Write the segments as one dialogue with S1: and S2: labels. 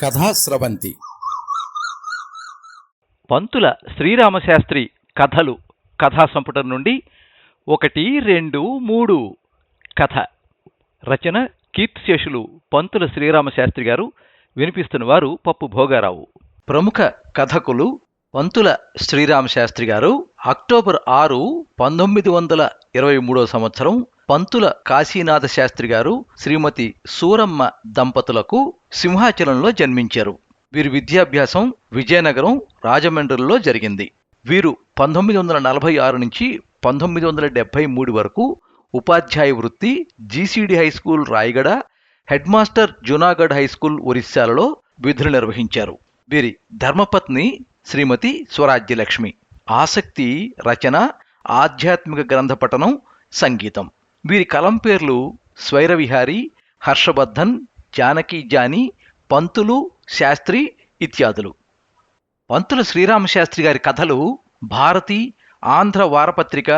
S1: కథాస్రవంతి.
S2: పంతుల శ్రీరామశాస్త్రి కథలు కథా సంపుటం నుండి 1, 2, 3 కథ. రచన కీర్తిశేషులు పంతుల శ్రీరామశాస్త్రి గారు. వినిపిస్తున్నవారు పప్పు భోగారావు. ప్రముఖ కథకులు పంతుల శ్రీరామశాస్త్రి గారు అక్టోబర్ 6, 1923 సంవత్సరం పంతుల కాశీనాథ శాస్త్రి గారు శ్రీమతి సూరమ్మ దంపతులకు సింహాచలంలో జన్మించారు. వీరి విద్యాభ్యాసం విజయనగరం, రాజమండ్రిలో జరిగింది. వీరు 1946 నుంచి 1973 వరకు ఉపాధ్యాయ వృత్తి GCD high school Rayagada, head master Junagarh high school ఒరిస్సాలలో విధులు నిర్వహించారు. వీరి ధర్మపత్ని శ్రీమతి స్వరాజ్యలక్ష్మి. ఆసక్తి రచన, ఆధ్యాత్మిక గ్రంథ పఠనం, సంగీతం. వీరి కలం పేర్లు స్వైరవిహారి, హర్షవర్ధన్, జానకి జాని, పంతులు, శాస్త్రి ఇత్యాదులు. పంతుల శ్రీరామశాస్త్రి గారి కథలు భారతి, ఆంధ్ర వారపత్రిక,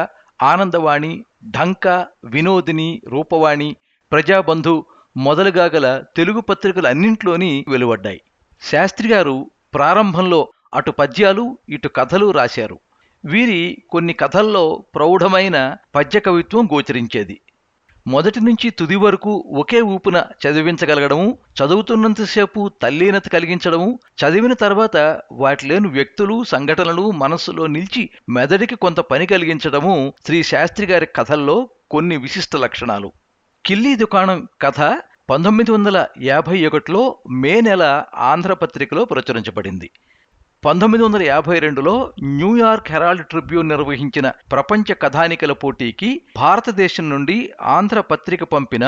S2: ఆనందవాణి, ఢంక, వినోదిని, రూపవాణి, ప్రజాబంధు మొదలుగా గల తెలుగు పత్రికలన్నింట్లోని వెలువడ్డాయి. శాస్త్రి గారు ప్రారంభంలో అటు పద్యాలు ఇటు కథలు రాశారు. వీరి కొన్ని కథల్లో ప్రౌఢమైన పద్య కవిత్వం గోచరించేది. మొదటి నుంచి తుది వరకు ఒకే ఊపున చదివించగలగడము, చదువుతున్నంతసేపు తల్లీనత కలిగించడము, చదివిన తర్వాత వాటిలోని వ్యక్తులు, సంఘటనలు మనస్సులో నిలిచి మెదడికి కొంత పని కలిగించడము శ్రీ శాస్త్రి గారి కథల్లో కొన్ని విశిష్ట లక్షణాలు. కిల్లీ దుకాణం కథ 1951లో మే నెల ఆంధ్రపత్రికలో ప్రచురించబడింది. 1952లో న్యూయార్క్ హెరాల్డ్ ట్రిబ్యూన్ నిర్వహించిన ప్రపంచ కథానికల పోటీకి భారతదేశం నుండి ఆంధ్రపత్రిక పంపిన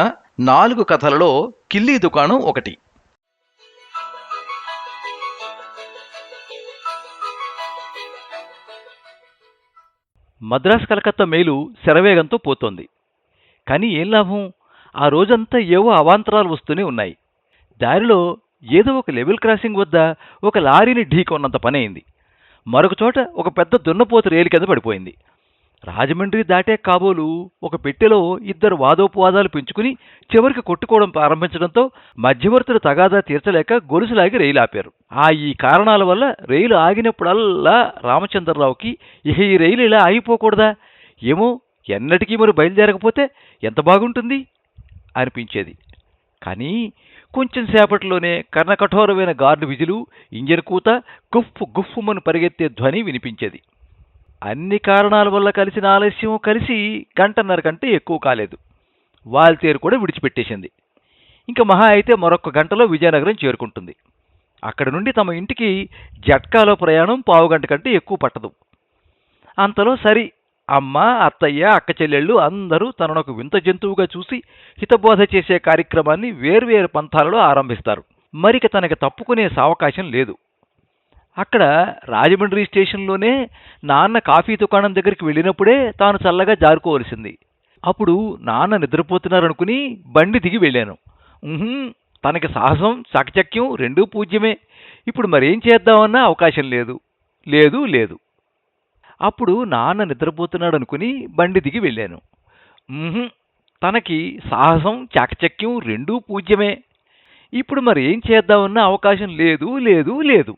S2: 4 కథలలో కిల్లీ దుకాణం ఒకటి. మద్రాసు కలకత్తా మేలు శరవేగంతో పోతోంది. కానీ ఏం లాభం? ఆ రోజంతా ఏవో అవాంతరాలు వస్తూనే ఉన్నాయి. దారిలో ఏదో ఒక లెవెల్ క్రాసింగ్ వద్ద ఒక లారీని ఢీకొన్నంత పని అయింది. మరొక చోట ఒక పెద్ద దున్నపోతు రైలు కింద పడిపోయింది. రాజమండ్రి దాటే కాబోలు ఒక పెట్టెలో ఇద్దరు వాదోపవాదాలు పెంచుకుని చివరికి కొట్టుకోవడం ప్రారంభించడంతో మధ్యవర్తులు తగాదా తీర్చలేక గొలుసులాగి రైలు ఆపారు. ఈ కారణాల వల్ల రైలు ఆగినప్పుడల్లా రామచంద్రరావుకి ఇక ఈ రైలు ఇలా ఆగిపోకూడదా, ఏమో ఎన్నటికీ మరి బయలుదేరకపోతే ఎంత బాగుంటుంది అనిపించేది. కానీ కొంచెం సేపటిలోనే కర్ణకఠోరమైన గార్డు విజులు, ఇంజన్ కూత, గుఫ్ఫు గుఫ్ఫుమని పరిగెత్తే ధ్వని వినిపించేది. అన్ని కారణాల వల్ల కలిసిన ఆలస్యం కలిసి 1.5 గంట కంటే ఎక్కువ కాలేదు. వాల్తేరు కూడా విడిచిపెట్టేసింది. ఇంకా మహా అయితే మరొక గంటలో విజయనగరం చేరుకుంటుంది. అక్కడి నుండి తమ ఇంటికి జట్కాలో ప్రయాణం 15 గంట కంటే ఎక్కువ పట్టదు. అంతలో సరి అమ్మ, అత్తయ్య, అక్క చెల్లెళ్ళు అందరూ తననొక వింత జంతువుగా చూసి హితబోధ చేసే కార్యక్రమాన్ని వేర్వేరు పంథాలలో ఆరంభిస్తారు. మరిక తనకి తప్పుకునే సావకాశం లేదు. అక్కడ రాజమండ్రి స్టేషన్లోనే నాన్న కాఫీ దుకాణం దగ్గరికి వెళ్ళినప్పుడే తాను చల్లగా జారుకోవలసింది. అప్పుడు నాన్న నిద్రపోతున్నారనుకుని బండి దిగి వెళ్ళాను. తనకి సాహసం, చాకచక్యం రెండూ పూజ్యమే. ఇప్పుడు మరేం చేద్దామన్నా అవకాశం లేదు లేదు లేదు. అప్పుడు నాన్న నిద్రపోతున్నాడనుకుని బండి దిగి వెళ్ళాను. తనకి సాహసం, చాకచక్యం రెండూ పూజ్యమే. ఇప్పుడు మరి ఏం చేద్దామన్న అవకాశం లేదు లేదు లేదు.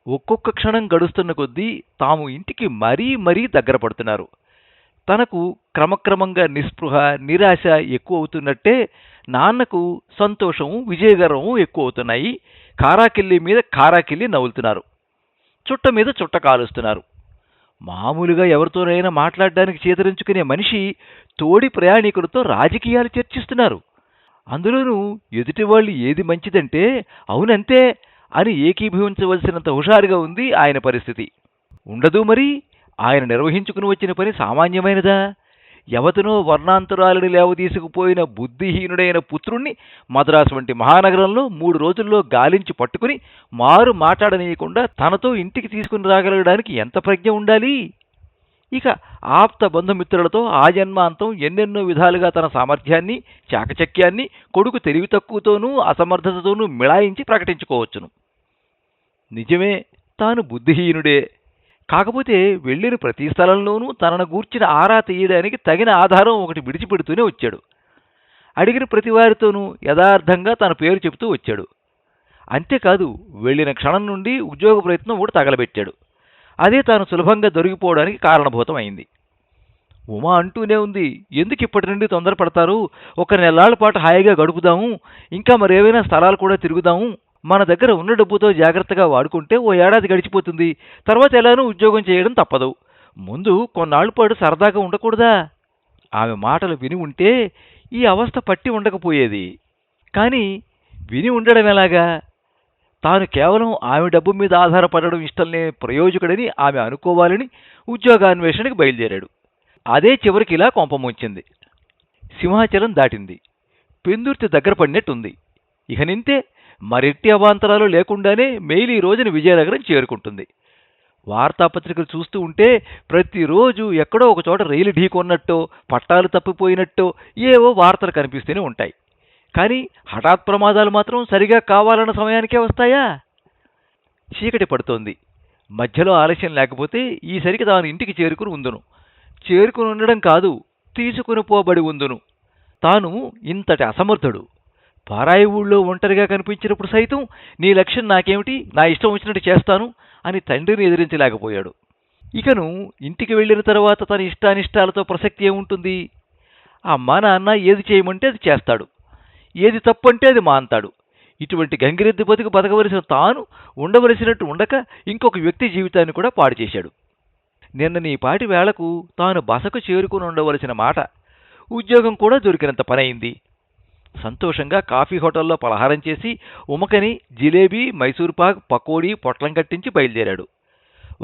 S2: ఒక్కొక్క క్షణం గడుస్తున్న కొద్దీ తాము ఇంటికి మరీ మరీ దగ్గర పడుతున్నారు. తనకు క్రమక్రమంగా నిస్పృహ, నిరాశ ఎక్కువ అవుతున్నట్టే నాన్నకు సంతోషం, విజయగర్వం ఎక్కువ అవుతున్నాయి. కారాకిల్లి మీద కారాకిల్లి నవ్వులుతున్నారు. చుట్ట మీద చుట్ట కాలుస్తున్నారు. మామూలుగా ఎవరితోనైనా మాట్లాడడానికి చేతరించుకునే మనిషి తోడి ప్రయాణికులతో రాజకీయాలు చర్చిస్తున్నారు. అందులోనూ ఎదుటివాళ్ళు ఏది మంచిదంటే అవునంతే అని ఏకీభవించవలసినంత హుషారుగా ఉంది ఆయన పరిస్థితి. ఉండదు మరి. ఆయన నిర్వహించుకుని వచ్చిన పని సామాన్యమైనదా? యవతనో వర్ణాంతరాలను లేవదీసుకుపోయిన బుద్ధిహీనుడైన పుత్రుణ్ణి మద్రాసు వంటి మహానగరంలో 3 రోజుల్లో గాలించి పట్టుకుని మారు మాట్లాడనీయకుండా తనతో ఇంటికి తీసుకుని రాగలగడానికి ఎంత ప్రజ్ఞ ఉండాలి? ఇక ఆప్త బంధుమిత్రులతో ఆజన్మాంతం ఎన్నెన్నో విధాలుగా తన సామర్థ్యాన్ని, చాకచక్యాన్ని కొడుకు తెలివి తక్కువతోనూ అసమర్థతతోనూ మిళాయించి ప్రకటించుకోవచ్చును. నిజమే, తాను బుద్ధిహీనుడే. కాకపోతే వెళ్ళిన ప్రతి స్థలంలోనూ తనను గూర్చిన ఆరా తీయడానికి తగిన ఆధారం ఒకటి విడిచిపెడుతూనే వచ్చాడు. అడిగిన ప్రతివారితోనూ యథార్థంగా తన పేరు చెబుతూ వచ్చాడు. అంతేకాదు వెళ్ళిన క్షణం నుండి ఉద్యోగ ప్రయత్నం కూడా తగలబెట్టాడు. అదే తాను సులభంగా దొరికిపోవడానికి కారణభూతం అయింది. ఉమా అంటూనే ఉంది, ఎందుకు ఇప్పటి నుండి తొందరపడతారు, ఒక నెలాళ్ల పాటు హాయిగా గడుపుదాము, ఇంకా మరేవైనా స్థలాలు కూడా తిరుగుదాము, మన దగ్గర ఉన్న డబ్బుతో జాగ్రత్తగా వాడుకుంటే ఓ ఏడాది గడిచిపోతుంది, తర్వాత ఎలానూ ఉద్యోగం చేయడం తప్పదు, ముందు కొన్నాళ్ల పాటు సరదాగా ఉండకూడదా? ఆమె మాటలు విని ఉంటే ఈ అవస్థ పట్టి ఉండకపోయేది. కానీ విని ఉండడం ఎలాగా? తాను కేవలం ఆమె డబ్బు మీద ఆధారపడడం ఇష్టం లేని ప్రయోజకుడని ఆమె అనుకోవాలని ఉద్యోగాన్వేషణకి బయలుదేరాడు. అదే చివరికి ఇలా కొంపముంచింది. సింహాచలం దాటింది. పెందుర్తి దగ్గర పడినట్టుంది. ఇక నింతే మరెట్టి అవాంతరాలు లేకుండానే మెయిల్ ఈ రోజున విజయనగరం చేరుకుంటుంది. వార్తాపత్రికలు చూస్తూ ఉంటే ప్రతిరోజు ఎక్కడో ఒకచోట రైలు ఢీకొన్నట్టో, పట్టాలు తప్పిపోయినట్టో ఏవో వార్తలు కనిపిస్తూనే ఉంటాయి. కానీ హఠాత్ ప్రమాదాలు మాత్రం సరిగా కావాలన్న సమయానికే వస్తాయా? చీకటి పడుతోంది. మధ్యలో ఆలస్యం లేకపోతే ఈసరికి తాను ఇంటికి చేరుకుని ఉందును. చేరుకుని ఉండడం కాదు, తీసుకుని పోబడి ఉందును. తాను ఇంతటి అసమర్థుడు. పారాయి ఊళ్ళో ఒంటరిగా కనిపించినప్పుడు సైతం నీ లక్ష్యం నాకేమిటి, నా ఇష్టం వచ్చినట్టు చేస్తాను అని తండ్రిని ఎదిరించలేకపోయాడు. ఇకను ఇంటికి వెళ్ళిన తర్వాత తన ఇష్టానిష్టాలతో ప్రసక్తి ఏముంటుంది? అమ్మా నాన్న ఏది చేయమంటే అది చేస్తాడు, ఏది తప్పంటే అది మాంతాడు. ఇటువంటి గంగిరెద్దు బతుకు బతకవలసిన తాను ఉండవలసినట్టు ఉండక ఇంకొక వ్యక్తి జీవితాన్ని కూడా పాడు చేశాడు. నిన్న నీ పాటి వేళకు తాను బసకు చేరుకుని ఉండవలసిన మాట, ఉద్యోగం కూడా దొరికినంత పనయింది. సంతోషంగా కాఫీ హోటల్లో పలహారం చేసి ఉమకని జిలేబీ, మైసూర్పాక్, పకోడీ పొట్లం కట్టించి బయలుదేరాడు.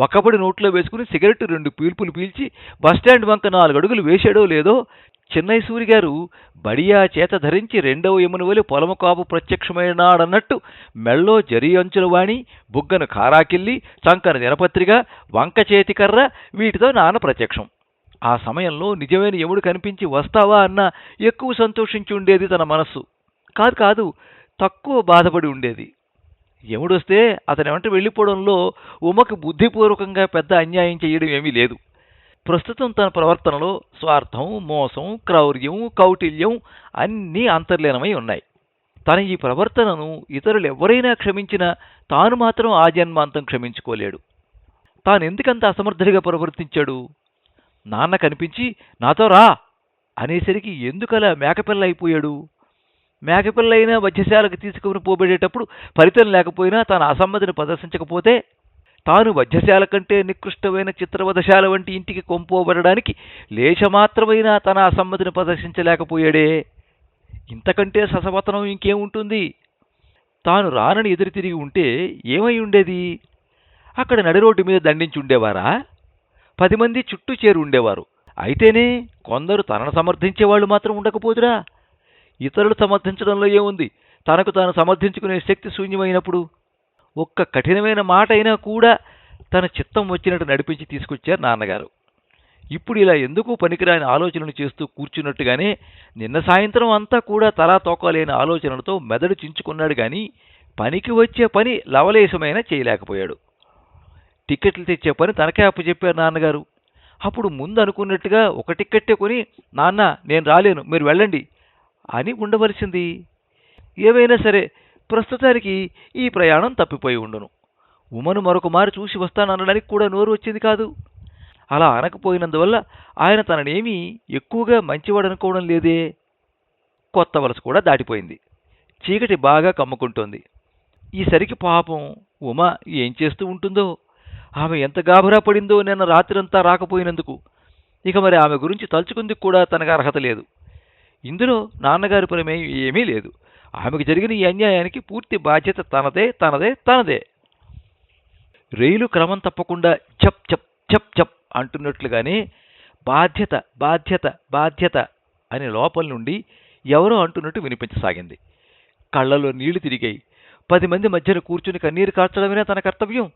S2: ఒక్కబడి నోట్లో వేసుకుని సిగరెట్ 2 పీల్పులు పీల్చి బస్టాండ్ వంక 4 అడుగులు వేశాడో లేదో చెన్నై సూరిగారు బడియా చేత ధరించి 2వ యమున వలి పొలము కాపు ప్రత్యక్షమైనాడన్నట్టు మెళ్ళో జరి అంచుల వాణి, బుగ్గను ఖారాకిల్లి, చంకన దినపత్రిక, వంక చేతికర్ర వీటితో నాన్న ప్రత్యక్షం. ఆ సమయంలో నిజమైన యముడు కనిపించి వస్తావా అన్నా ఎక్కువ సంతోషించి ఉండేది తన మనస్సు. కాదు, తక్కువ బాధపడి ఉండేది. యముడొస్తే అతని వెంట వెళ్ళిపోవడంలో ఉమకు బుద్ధిపూర్వకంగా పెద్ద అన్యాయం చేయడం ఏమీ లేదు. ప్రస్తుతం తన ప్రవర్తనలో స్వార్థం, మోసం, క్రౌర్యం, కౌటిల్యం అన్నీ అంతర్లీనమై ఉన్నాయి. తన ఈ ప్రవర్తనను ఇతరులు ఎవరైనా క్షమించినా తాను మాత్రం ఆ జన్మాంతం క్షమించుకోలేడు. తానెందుకంత అసమర్థుడిగా ప్రవర్తించాడు? నాన్న కనిపించి నాతో రా అనేసరికి ఎందుకలా మేకపిల్ల అయిపోయాడు? మేకపిల్ల అయినా వధ్యశాలకు తీసుకుని పోబడేటప్పుడు ఫలితం లేకపోయినా తన అసమ్మతిని ప్రదర్శించకపోతే, తాను వధ్యశాల కంటే నికృష్టమైన చిత్రవధశాల వంటి ఇంటికి కొంపోబడడానికి లేశమాత్రమైనా తన అసమ్మతిని ప్రదర్శించలేకపోయాడే. ఇంతకంటే ససవతనం ఇంకేముంటుంది? తాను రానని ఎదురు తిరిగి ఉంటే ఏమై ఉండేది? అక్కడ నడిరోడ్డు మీద దండించి ఉండేవారా? 10 మంది చుట్టూ చేరి ఉండేవారు. అయితేనే కొందరు తనను సమర్థించేవాళ్లు మాత్రం ఉండకపోదురా? ఇతరులు సమర్థించడంలో ఏముంది? తనకు తాను సమర్థించుకునే శక్తి శూన్యమైనప్పుడు ఒక్క కఠినమైన మాట అయినా కూడా తన చిత్తం వచ్చినట్టు నడిపించి తీసుకొచ్చారు నాన్నగారు. ఇప్పుడు ఇలా ఎందుకు పనికిరాని ఆలోచనలు చేస్తూ కూర్చున్నట్టుగానే నిన్న సాయంత్రం అంతా కూడా తలా తోకలేని ఆలోచనలతో మెదడు చించుకున్నాడు గాని పనికి వచ్చే పని లవలేశమైనా చేయలేకపోయాడు. టిక్కెట్లు తెచ్చే పని తనకే అప్పచెప్పారు నాన్నగారు. అప్పుడు ముందు అనుకున్నట్టుగా ఒక టిక్కెట్టే కొని, నాన్న నేను రాలేను, మీరు వెళ్ళండి అని ఉండవలసింది. ఏవైనా సరే ప్రస్తుతానికి ఈ ప్రయాణం తప్పిపోయి ఉండును. ఉమను మరొక మారు చూసి వస్తాననడానికి కూడా నోరు వచ్చింది కాదు. అలా అనకపోయినందువల్ల ఆయన తననేమీ ఎక్కువగా మంచివాడనుకోవడం లేదే. కొత్త వలస కూడా దాటిపోయింది. చీకటి బాగా కమ్ముకుంటోంది. ఈసరికి పాపం ఉమ ఏం చేస్తూ ఉంటుందో, ఆమె ఎంత గాబరా పడిందో నిన్న రాత్రంతా రాకపోయినందుకు. ఇక మరి ఆమె గురించి తలుచుకుందుకు కూడా తనకు అర్హత లేదు. ఇందులో నాన్నగారి ప్రమేయం ఏమీ లేదు. ఆమెకు జరిగిన ఈ అన్యాయానికి పూర్తి బాధ్యత తనదే. రైలు క్రమం తప్పకుండా చప్ చప్ చప్ చప్ అంటున్నట్లుగానే బాధ్యత బాధ్యత బాధ్యత అని లోపల నుండి ఎవరో అంటున్నట్టు వినిపించసాగింది. కళ్లలో నీళ్లు తిరిగాయి. 10 మంది మధ్యన కూర్చుని కన్నీరు కార్చడమేనా తన కర్తవ్యం?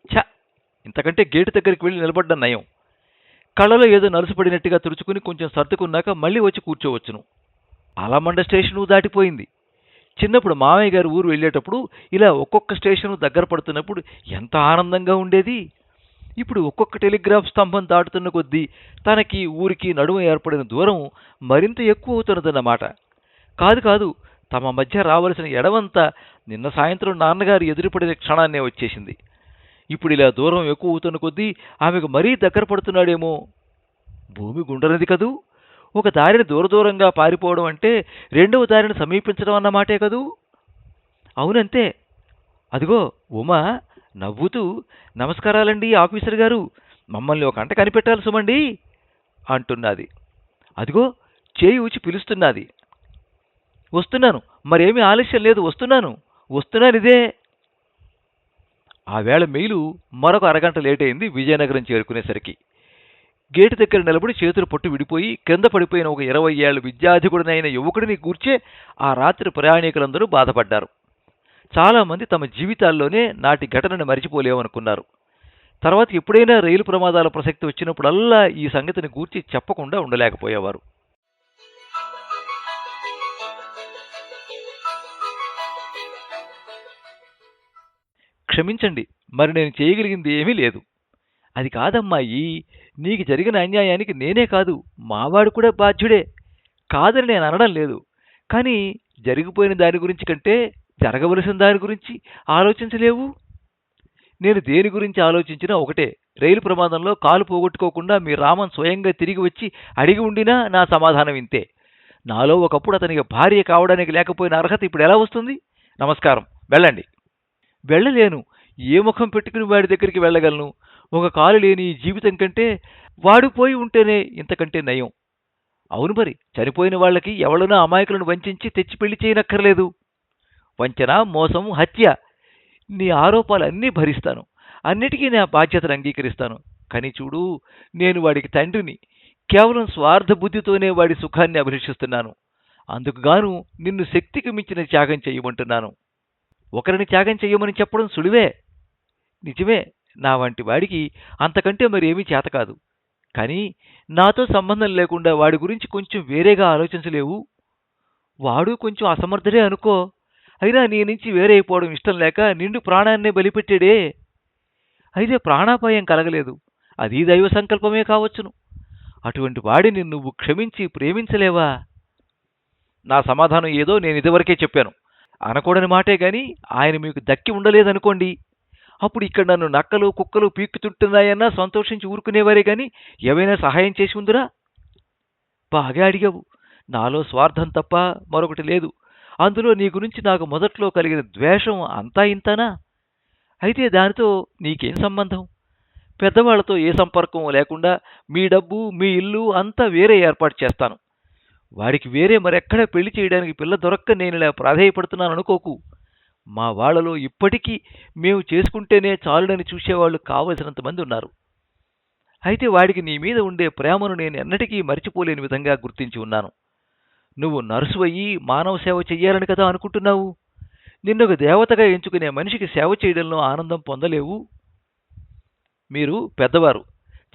S2: ఛ, ఇంతకంటే గేటు దగ్గరికి వెళ్ళి నిలబడ్డ నయం. కళ్ళలో ఏదో నలుసుపడినట్టుగా తుడుచుకుని కొంచెం సర్దుకున్నాక మళ్ళీ వచ్చి కూర్చోవచ్చును. ఆలమండ స్టేషను దాటిపోయింది. చిన్నప్పుడు మామయ్య గారు ఊరు వెళ్ళేటప్పుడు ఇలా ఒక్కొక్క స్టేషను దగ్గర పడుతున్నప్పుడు ఎంత ఆనందంగా ఉండేది. ఇప్పుడు ఒక్కొక్క టెలిగ్రాఫ్ స్తంభం దాటుతున్న కొద్దీ తనకి ఊరికి నడుమ ఏర్పడిన దూరం మరింత ఎక్కువ అవుతున్నదన్నమాట. కాదు, తమ మధ్య రావలసిన ఎడవంతా నిన్న సాయంత్రం నాన్నగారు ఎదురుపడిన క్షణాన్నే వచ్చేసింది. ఇప్పుడు ఇలా దూరం ఎక్కువ అవుతున్న కొద్దీ ఆమెకు మరీ దగ్గర పడుతున్నాడేమో. భూమి గుండ్రనిది కదూ. ఒక దారిని దూరంగా పారిపోవడం అంటే రెండవ దారిని సమీపించడం అన్నమాటే కదూ. అవునంతే. అదిగో ఉమా నవ్వుతూ, నమస్కారాలండి ఆఫీసర్ గారు, మమ్మల్ని ఒక అంట కనిపెట్టాలి సుమండి అంటున్నది. అదిగో చేయి ఊచి పిలుస్తున్నది. వస్తున్నాను, మరేమీ ఆలస్యం లేదు, వస్తున్నానిదే. ఆ వేళ మెయిలు మరొక అరగంట లేటైంది విజయనగరం చేరుకునేసరికి. గేటు దగ్గర నిలబడి చేతులు పట్టు విడిపోయి కింద పడిపోయిన ఒక 20 ఏళ్ల విద్యాధికుడినైన యువకుడిని గూర్చే ఆ రాత్రి ప్రయాణికులందరూ బాధపడ్డారు. చాలామంది తమ జీవితాల్లోనే నాటి ఘటనను మరిచిపోలేమనుకున్నారు. తర్వాత ఎప్పుడైనా రైలు ప్రమాదాల ప్రసక్తి వచ్చినప్పుడల్లా ఈ సంగతిని గూర్చి చెప్పకుండా ఉండలేకపోయేవారు. క్షమించండి, మరి నేను చేయగలిగింది ఏమీ లేదు. అది కాదమ్మాయి, నీకు జరిగిన అన్యాయానికి నేనే కాదు, మావాడు కూడా బాధ్యుడే. కాదని నేను అనడం లేదు. కానీ జరిగిపోయిన దాని గురించి కంటే జరగవలసిన దాని గురించి ఆలోచించలేవు? నేను దేని గురించి ఆలోచించినా ఒకటే. రైలు ప్రమాదంలో కాలు పోగొట్టుకోకుండా మీ రామన్ స్వయంగా తిరిగి వచ్చి అడిగి ఉండినా నా సమాధానం ఇంతే. నాలో ఒకప్పుడు అతనికి భార్య కావడానికి లేకపోయిన అర్హత ఇప్పుడు ఎలా వస్తుంది? నమస్కారం, వెళ్ళండి. వెళ్ళలేను. ఏ ముఖం పెట్టుకుని వాడి దగ్గరికి వెళ్ళగలను? ఒక కాలు లేని ఈ జీవితం కంటే వాడు పోయి ఉంటేనే ఇంతకంటే నయం. అవును మరి, చనిపోయిన వాళ్ళకి ఎవళ్ళనో అమాయకులను వంచించి తెచ్చి పెళ్లి చేయనక్కర్లేదు. వంచన, మోసం, హత్య, నీ ఆరోపాలన్నీ భరిస్తాను. అన్నిటికీ నా బాధ్యతను అంగీకరిస్తాను. కానీ చూడు, నేను వాడికి తండ్రిని. కేవలం స్వార్థ బుద్ధితోనే వాడి సుఖాన్ని అభిలషిస్తున్నాను. అందుకుగాను నిన్ను శక్తికి మించిన త్యాగం చెయ్యమంటున్నాను. ఒకరిని త్యాగం చెయ్యమని చెప్పడం సులువే, నిజమే. నా వంటి వాడికి అంతకంటే మరి ఏమీ చేతకాదు. కానీ నాతో సంబంధం లేకుండా వాడి గురించి కొంచెం వేరేగా ఆలోచించలేవు? వాడు కొంచెం అసమర్థుడే అనుకో. అయినా నీ నుంచి వేరే అయిపోవడం ఇష్టం లేక నిండు ప్రాణాన్నే బలిపెట్టాడే. అయితే ప్రాణాపాయం కలగలేదు, అది దైవ సంకల్పమే కావచ్చును. అటువంటి వాడిని నువ్వు క్షమించి ప్రేమించలేవా? నా సమాధానం ఏదో నేను ఇదివరకే చెప్పాను. అనకూడని మాటే గాని ఆయన మీకు దక్కి ఉండలేదనుకోండి, అప్పుడు ఇక్కడ నన్ను నక్కలు కుక్కలు పీక్కుతుంటున్నాయన్నా సంతోషించి ఊరుకునేవారే గాని ఏవైనా సహాయం చేసి ఉందిరా? బాగా అడిగావు. నాలో స్వార్థం తప్ప మరొకటి లేదు. అందులో నీ గురించి నాకు మొదట్లో కలిగిన ద్వేషం అంతా ఇంతనా? అయితే దానితో నీకేం సంబంధం? పెద్దవాళ్లతో ఏ సంపర్కం లేకుండా మీ డబ్బు, మీ ఇల్లు అంతా వేరే ఏర్పాటు చేస్తాను. వాడికి వేరే మరెక్కడా పెళ్లి చేయడానికి పిల్ల దొరక్క నేను ఇలా ప్రాధేయపడుతున్నాను అనుకోకు. మా వాళ్లలో ఇప్పటికీ మేము చేసుకుంటేనే చాలునని చూసేవాళ్లు కావలసినంత మంది ఉన్నారు. అయితే వాడికి నీ మీద ఉండే ప్రేమను నేను ఎన్నటికీ మరిచిపోలేని విధంగా గుర్తించి ఉన్నాను. నువ్వు నర్సు అయ్యి మానవ సేవ చెయ్యాలని కదా అనుకుంటున్నావు. నిన్నొక దేవతగా ఎంచుకునే మనిషికి సేవ చేయడంలో ఆనందం పొందలేవు? మీరు పెద్దవారు,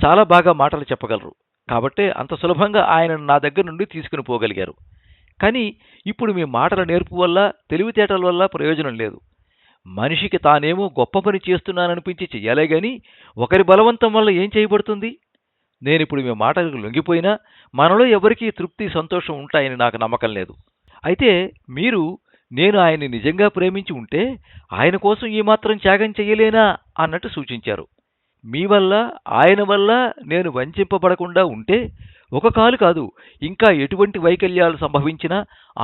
S2: చాలా బాగా మాటలు చెప్పగలరు. కాబట్టే అంత సులభంగా ఆయనను నా దగ్గర నుండి తీసుకుని పోగలిగారు. కానీ ఇప్పుడు మీ మాటల నేర్పు వల్ల, తెలివితేటల వల్ల ప్రయోజనం లేదు. మనిషికి తానేమో గొప్ప పని చేస్తున్నాననిపించి చెయ్యాలే గాని ఒకరి బలవంతం వల్ల ఏం చేయబడుతుంది? నేనిప్పుడు మీ మాటలకు లొంగిపోయినా మనలో ఎవరికీ తృప్తి, సంతోషం ఉంటాయని నాకు నమ్మకం లేదు. అయితే మీరు, నేను ఆయన్ని నిజంగా ప్రేమించి ఉంటే ఆయన కోసం ఈ మాత్రం త్యాగం చెయ్యలేనా అన్నట్టు సూచించారు. మీ వల్ల, ఆయన వల్ల నేను వంచింపబడకుండా ఉంటే ఒక కాలు కాదు, ఇంకా ఎటువంటి వైకల్యాలు సంభవించినా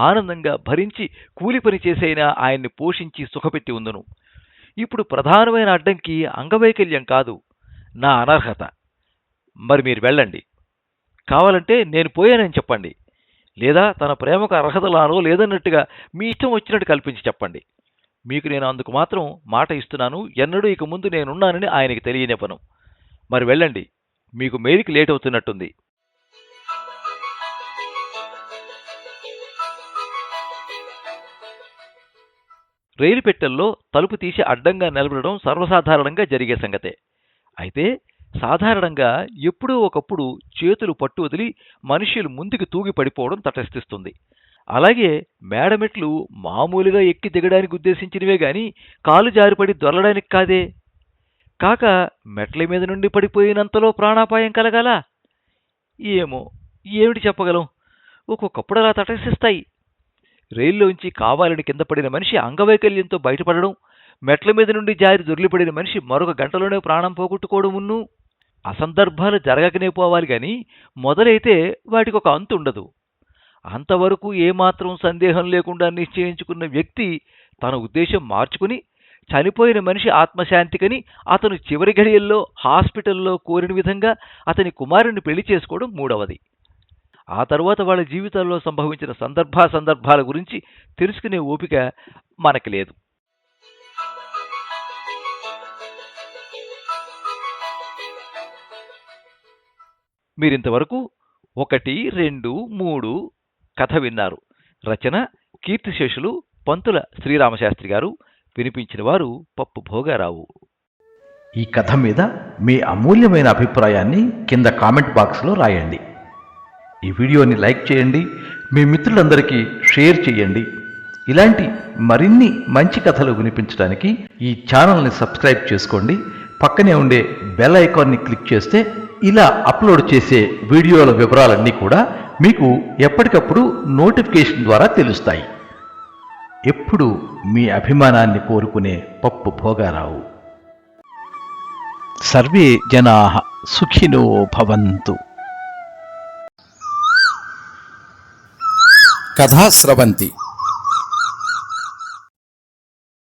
S2: ఆనందంగా భరించి కూలి పని చేసైనా ఆయన్ని పోషించి సుఖపెట్టి ఉందును. ఇప్పుడు ప్రధానమైన అడ్డంకి అంగవైకల్యం కాదు, నా అనర్హత. మరి మీరు వెళ్ళండి. కావాలంటే నేను పోయానని చెప్పండి. లేదా తన ప్రేమకు అర్హతలానో లేదన్నట్టుగా మీ ఇష్టం వచ్చినట్టు కల్పించి చెప్పండి. మీకు నేను అందుకు మాత్రం మాట ఇస్తున్నాను. ఎన్నడూ ఇక ముందు నేనున్నానని ఆయనకి తెలియనివ్వను. మరి వెళ్ళండి, మీకు మెయిల్కి లేట్ అవుతున్నట్టుంది. రైలు పెట్టెల్లో తలుపు తీసి అడ్డంగా నిలబడడం సర్వసాధారణంగా జరిగే సంగతే. అయితే సాధారణంగా ఎప్పుడో ఒకప్పుడు చేతులు పట్టు వదిలి మనుష్యులు ముందుకు తూగి పడిపోవడం తటస్థిస్తుంది. అలాగే మేడమెట్లు మామూలుగా ఎక్కి దిగడానికి ఉద్దేశించినవే గాని కాలు జారిపడి దొరలడానికి కాదే. కాక మెట్ల మీద నుండి పడిపోయినంతలో ప్రాణాపాయం కలగాల? ఏమో, ఏమిటి చెప్పగలం? ఒక్కొక్కప్పుడు అలా తటస్థిస్తాయి. రైల్లోంచి కావాలని కింద పడిన మనిషి అంగవైకల్యంతో బయటపడడం, మెట్ల మీద నుండి జారి దొర్లిపడిన మనిషి మరొక గంటలోనే ప్రాణం పోగొట్టుకోవడమును. అసందర్భాలు జరగకనే పోవాలి గాని మొదలైతే వాటికొక అంతు ఉండదు. అంతవరకు ఏమాత్రం సందేహం లేకుండా నిశ్చయించుకున్న వ్యక్తి తన ఉద్దేశం మార్చుకుని చనిపోయిన మనిషి ఆత్మశాంతికని అతను చివరి ఘడియల్లో హాస్పిటల్లో కోరిన విధంగా అతని కుమారుని పెళ్లి చేసుకోవడం మూడవది. ఆ తర్వాత వాళ్ళ జీవితాల్లో సంభవించిన సందర్భాల గురించి తెలుసుకునే ఓపిక మనకి లేదు. మీరింతవరకు 1, 2, 3 కథ విన్నారు. రచన కీర్తిశేషులు పంతుల శ్రీరామశాస్త్రి గారు. వినిపించిన వారు పప్పు భోగారావు.
S1: ఈ కథ మీద మీ అమూల్యమైన అభిప్రాయాన్ని కింద కామెంట్ బాక్స్లో రాయండి. ఈ వీడియోని లైక్ చేయండి, మీ మిత్రులందరికీ షేర్ చేయండి. ఇలాంటి మరిన్ని మంచి కథలు వినిపించడానికి ఈ ఛానల్ని సబ్స్క్రైబ్ చేసుకోండి. పక్కనే ఉండే బెల్ ఐకాన్ని క్లిక్ చేస్తే ఇలా అప్లోడ్ చేసే వీడియోల వివరాలన్నీ కూడా మీకు ఎప్పటికప్పుడు నోటిఫికేషన్ ద్వారా తెలుస్తాయి. ఎప్పుడు మీ అభిమానాన్ని కోరుకునే పప్పు భోగారావు. సర్వే జనాః సుఖినో భవంతు.
S3: కథా స్రవంతి